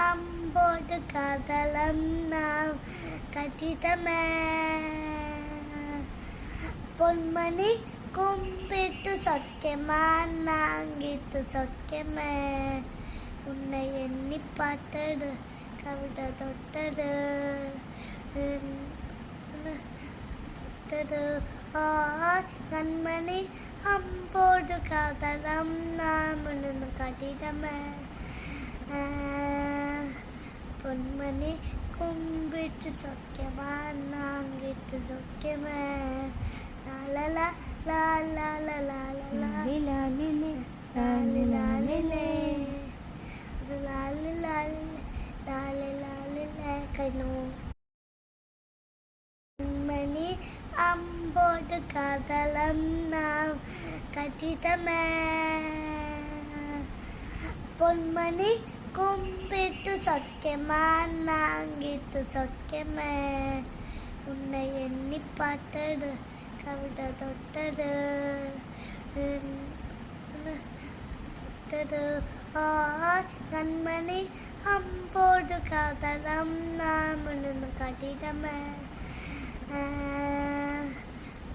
അമ്പോട് കതളം നാം കറ്റിതമേ പൊന്മണി കുമ്പിട്ടു சொக்கமான் நாங்கிட்டு சொக்கமே உன்னை எண்ணி பார்த்தது கவிதை தொட்டது தொட்டது கண்மணி அம்போடு காதலம் நாம் கட்டிடமே பொன்மணி கும்பிட்டு சொக்கமான் நாங்கிட்டு சொக்கமே la la la la la la la la la la la la കൈനു മണി അമ്പോട് കതളം നാം കറ്റിതമേ പൊന്മണി കുമ്പിട്ടു சொக்கமான் நாங்கிட்டு சொக்கமே உன்னை எண்ணி பார்த்தது கவிதை தொட்டது தொட்டது கண்மணி அம்போடு காதலம் நாம் கட்டிடமே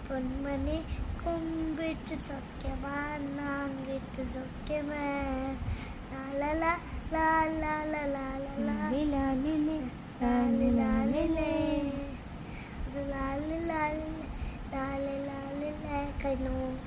பொன்மணி கும்பிட்டு சொக்கமான் நாங்கிட்டு சொக்கமே la la la la la la la la la la la la la la la la la la la